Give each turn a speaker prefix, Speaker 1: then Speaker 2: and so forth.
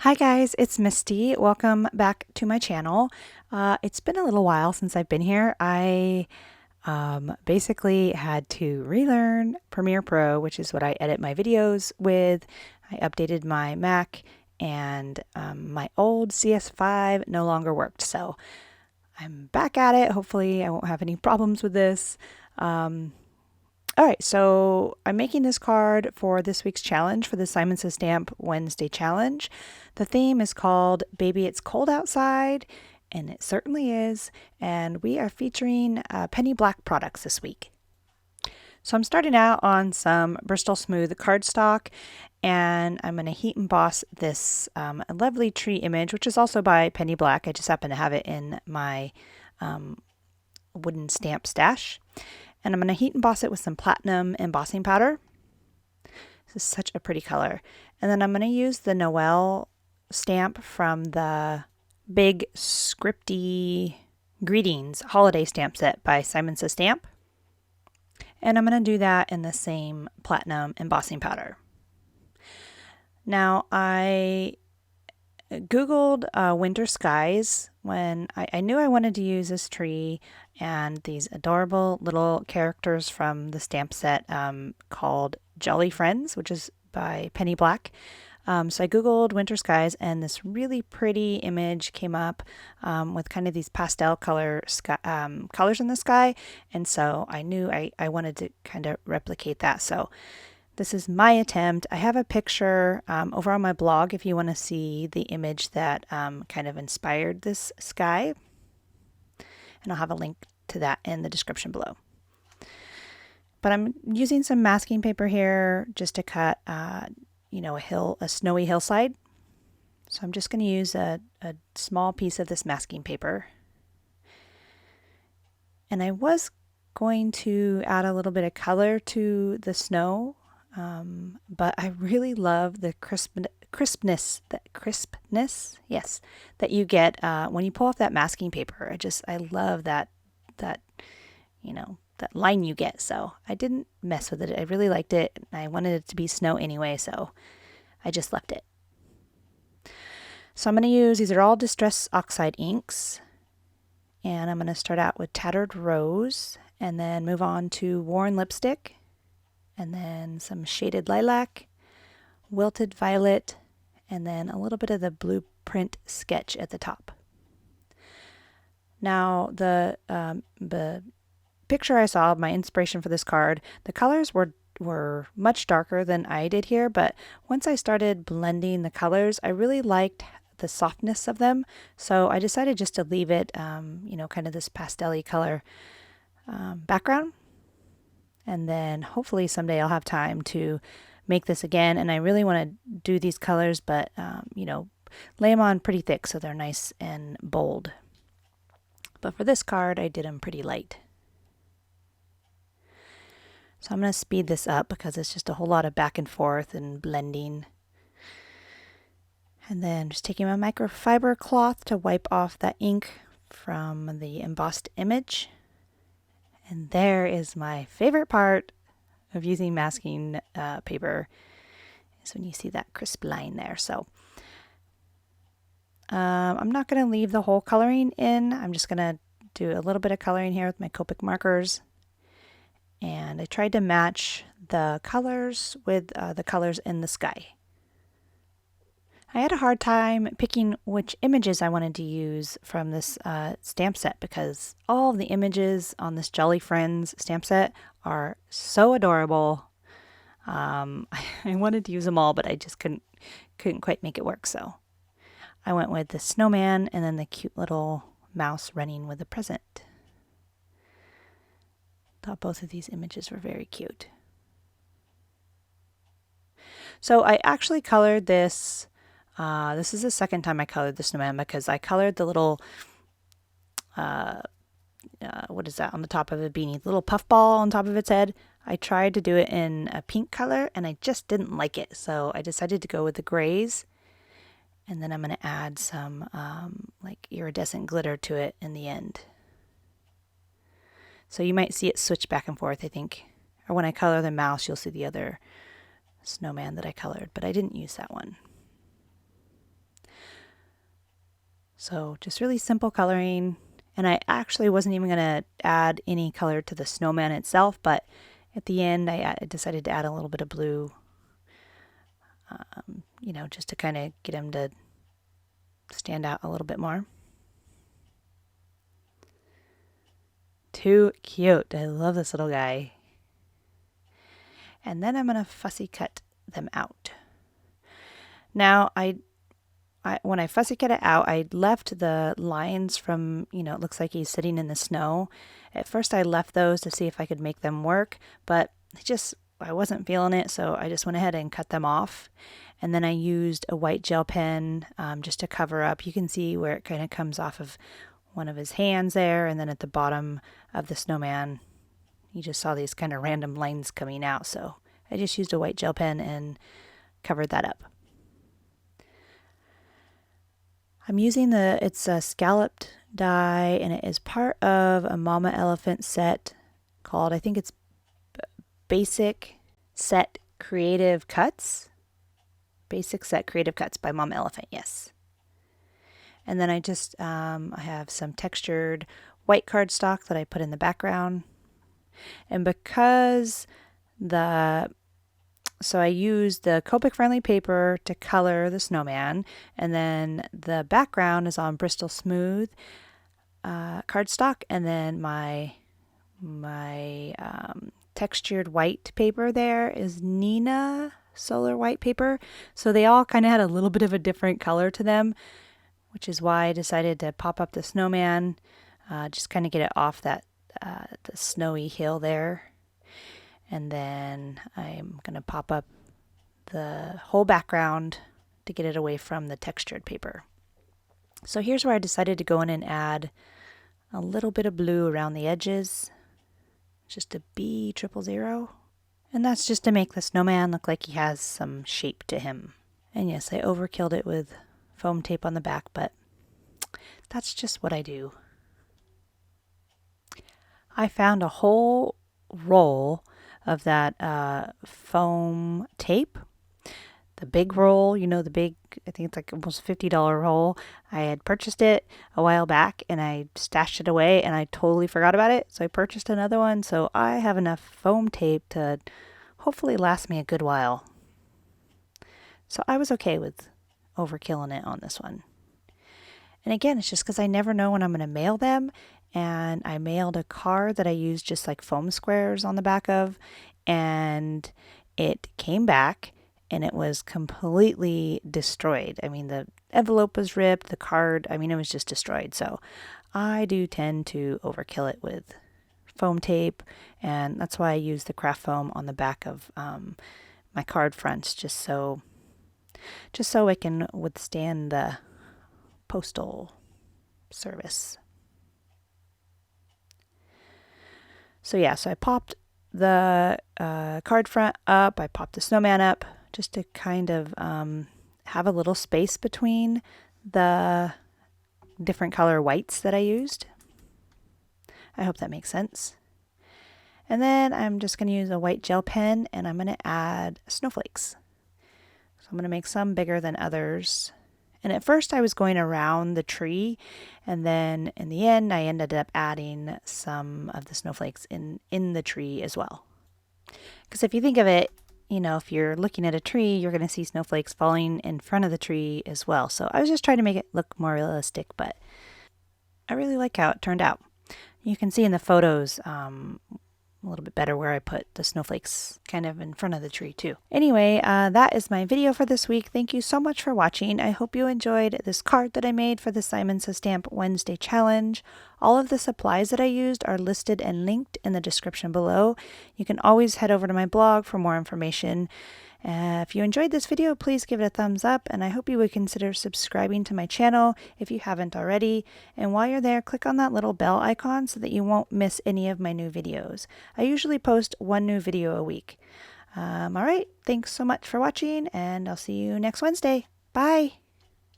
Speaker 1: Hi guys, it's Misty. Welcome back to my channel. It's been a little while since I've been here. I basically had to relearn Premiere Pro, which is what I edit my videos with. I updated my Mac and my old CS5 no longer worked. So I'm back at it. Hopefully I won't have any problems with this. All right, so I'm making this card for this week's challenge for the Simon Says Stamp Wednesday challenge. The theme is called Baby It's Cold Outside, and it certainly is. And we are featuring penny black products this week. So I'm starting out on some Bristol Smooth cardstock, and I'm going to heat emboss this lovely tree image, which is also by Penny Black. I just happen to have it in my wooden stamp stash. And I'm going to heat emboss it with some platinum embossing powder. This is such a pretty color. And then I'm going to use the Noel stamp from the big scripty greetings holiday stamp set by Simon Says Stamp. And I'm going to do that in the same platinum embossing powder. Now I Googled winter skies when I knew I wanted to use this tree and these adorable little characters from the stamp set called Jolly Friends, which is by Penny Black. So I Googled winter skies and this really pretty image came up with kind of these pastel colors in the sky. And so I knew I wanted to kind of replicate that. So this is my attempt. I have a picture over on my blog if you want to see the image that kind of inspired this sky. And I'll have a link to that in the description below. But I'm using some masking paper here just to cut, a snowy hillside. So I'm just going to use a small piece of this masking paper. And I was going to add a little bit of color to the snow. But I really love the crispness, yes, that you get when you pull off that masking paper. I love that line you get. So I didn't mess with it. I really liked it. I wanted it to be snow anyway, so I just left it. So I'm going to use, these are all Distress Oxide inks, and I'm going to start out with Tattered Rose, and then move on to Worn Lipstick, and then some Shaded Lilac, Wilted Violet, and then a little bit of the Blueprint Sketch at the top. Now, the picture I saw, my inspiration for this card, the colors were much darker than I did here, but once I started blending the colors, I really liked the softness of them, so I decided just to leave it, kind of this pastel-y color background. And then hopefully someday I'll have time to make this again. And I really want to do these colors, but, lay them on pretty thick so they're nice and bold. But for this card, I did them pretty light. So I'm going to speed this up because it's just a whole lot of back and forth and blending. And then just taking my microfiber cloth to wipe off that ink from the embossed image. And there is my favorite part of using masking paper, is when you see that crisp line there. So I'm not going to leave the whole coloring in. I'm just going to do a little bit of coloring here with my Copic markers. And I tried to match the colors with the colors in the sky. I had a hard time picking which images I wanted to use from this stamp set because all of the images on this Jolly Friends stamp set are so adorable. I wanted to use them all, but I just couldn't quite make it work. So I went with the snowman and then the cute little mouse running with a present. Thought both of these images were very cute. So I actually colored this. This is the second time I colored the snowman because I colored the little, what is that on the top of a beanie? The little puffball on top of its head. I tried to do it in a pink color and I just didn't like it. So I decided to go with the grays. And then I'm going to add some like iridescent glitter to it in the end. So you might see it switch back and forth, I think. Or when I color the mouse, you'll see the other snowman that I colored, but I didn't use that one. So just really simple coloring. And I actually wasn't even going to add any color to the snowman itself, but at the end I decided to add a little bit of blue, you know, just to kind of get him to stand out a little bit more. Too cute. I love this little guy. And then I'm going to fussy cut them out. Now, when I fussy cut it out, I left the lines from, you know, it looks like he's sitting in the snow. At first I left those to see if I could make them work, but I wasn't feeling it, so I just went ahead and cut them off. And then I used a white gel pen just to cover up. You can see where it kind of comes off of one of his hands there, and then at the bottom of the snowman, you just saw these kind of random lines coming out. So I just used a white gel pen and covered that up. I'm using it's a scalloped die, and it is part of a Mama Elephant set called, I think it's Basic Set Creative Cuts. Basic Set Creative Cuts by Mama Elephant, yes. And then I just, I have some textured white cardstock that I put in the background. And because so I used the Copic friendly paper to color the snowman, and then the background is on Bristol Smooth cardstock, and then my textured white paper there is Nina Solar White paper. So they all kind of had a little bit of a different color to them, which is why I decided to pop up the snowman, just kind of get it off that the snowy hill there. And then I'm going to pop up the whole background to get it away from the textured paper. So here's where I decided to go in and add a little bit of blue around the edges, just a B000. And that's just to make the snowman look like he has some shape to him. And yes, I overkilled it with foam tape on the back, but that's just what I do. I found a whole roll of that foam tape, the big roll, you know, the big, I think it's like almost $50 roll. I had purchased it a while back and I stashed it away and I totally forgot about it. So I purchased another one. So I have enough foam tape to hopefully last me a good while. So I was okay with overkilling it on this one. And again, it's just because I never know when I'm going to mail them. And I mailed a card that I used just like foam squares on the back of, and it came back and it was completely destroyed. I mean, the envelope was ripped, the card, I mean, it was just destroyed. So I do tend to overkill it with foam tape, and that's why I use the craft foam on the back of my card fronts, just so it can withstand the postal service. So yeah, so I popped the card front up, I popped the snowman up, just to kind of have a little space between the different color whites that I used. I hope that makes sense. And then I'm just going to use a white gel pen, and I'm going to add snowflakes. So I'm going to make some bigger than others. And at first I was going around the tree, and then in the end I ended up adding some of the snowflakes in the tree as well. Because if you think of it, you know, if you're looking at a tree, you're going to see snowflakes falling in front of the tree as well. So I was just trying to make it look more realistic, but I really like how it turned out. You can see in the photos a little bit better where I put the snowflakes kind of in front of the tree too. Anyway, that is my video for this week. Thank you so much for watching. I hope you enjoyed this card that I made for the Simon Says Stamp Wednesday challenge. All of the supplies that I used are listed and linked in the description below. You can always head over to my blog for more information. If you enjoyed this video, please give it a thumbs up, and I hope you would consider subscribing to my channel if you haven't already. And while you're there, click on that little bell icon so that you won't miss any of my new videos. I usually post one new video a week. All right, thanks so much for watching, and I'll see you next Wednesday. Bye!